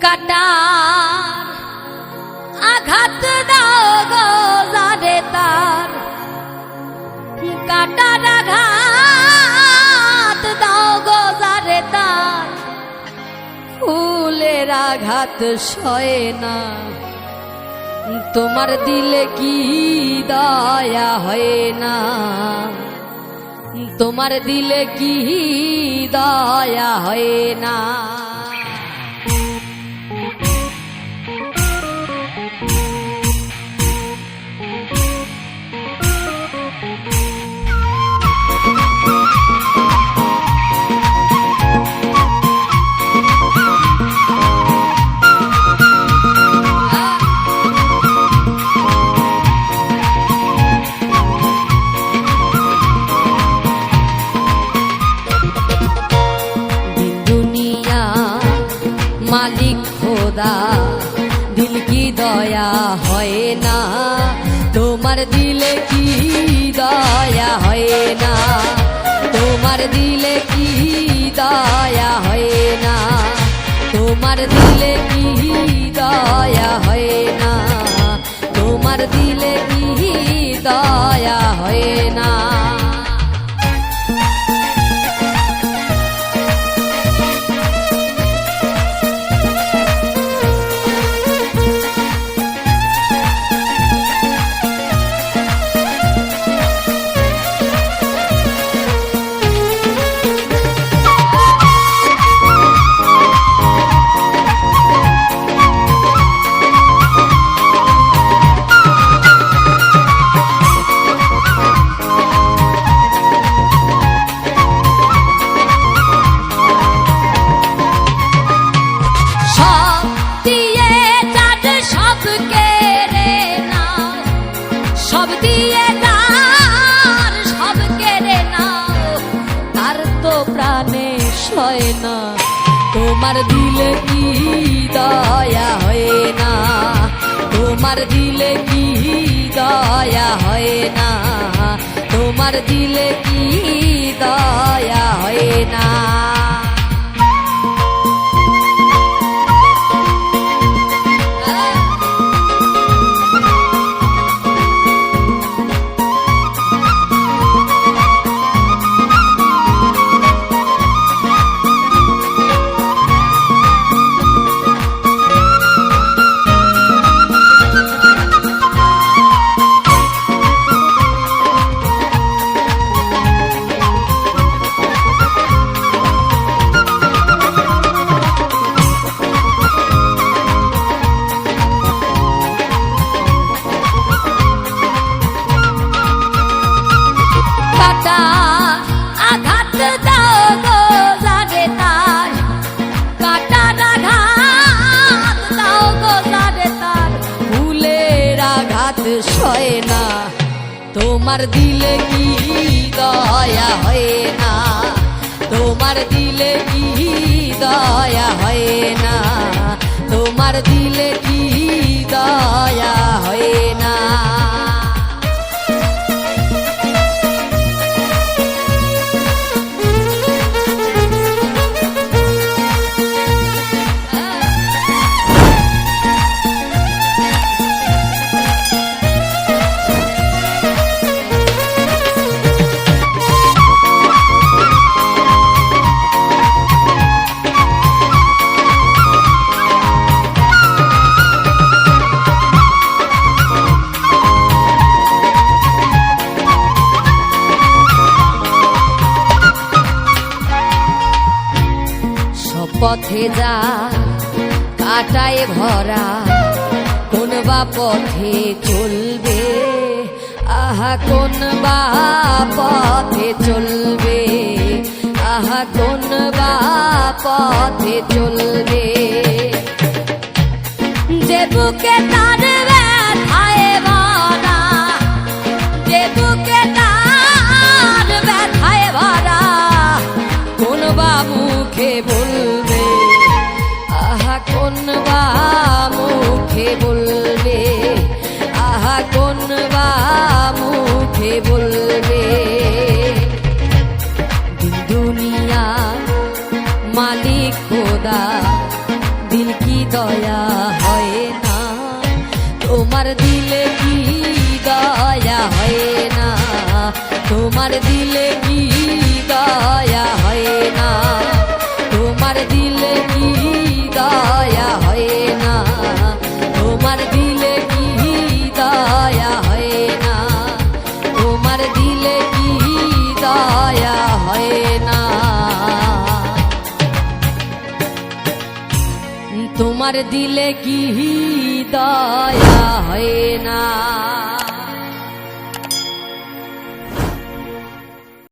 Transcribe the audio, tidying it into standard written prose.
কাটার আঘাত দাও গো যারে তার, কাটার আঘাত দাও গো যারে তার, ফুলের আঘাত সয় না, তোমার দিলে কি দয়া হয় না, তোমার দিলে কি দয়া হয় না। মালিক খোদা দিল কি দয়া হয় না, তোমার দিলে কি দয়া হয় না, তোমার দিলে কি দয়া হয় না, তোমার দিলে কি দয়া হয় না, তোমার দিলে কি দয়া হয় না। সব দিয়ে তার সব কেড়ে নাও, তার তো প্রাণে সয় না, তোমার দিলে কি দয়া হয় না, তোমার দিলে কি দয়া হয় না, তোমার দিলে কি দয়া হয় না। সয় না, তোমার দিলে কি দয়া হয় না, তোমার দিলে কি দয়া হয় না, তোমার দিলে কি দয়া হয় না। পথে যা কাটায় ভরা, কোন বা পথে চলবে, আহা কোন বা পথে চলবে, আহা কোন বা পথে চলবে, যে বুকে তার ব্যথায় ভরা, যে বুকে তার ব্যথায় ভরা, কোন বা মুখে বলবে, আহা কোন বা মুখে বলবে, আহা কোন বা মুখে বলবে। দিন দুনিয়া মালিক খোদা দিল কি দয়া হয় না, তোমার দিলে কি দয়া হয় না, তোমার দিলে কি দয়া হয় না, তোমার দিলে কি দয়া হয় না, তোমার দিলে কি দয়া হয় না, তোমার দিলে কি দয়া হয় না, তোমার দিলে কি দয়া হয় না।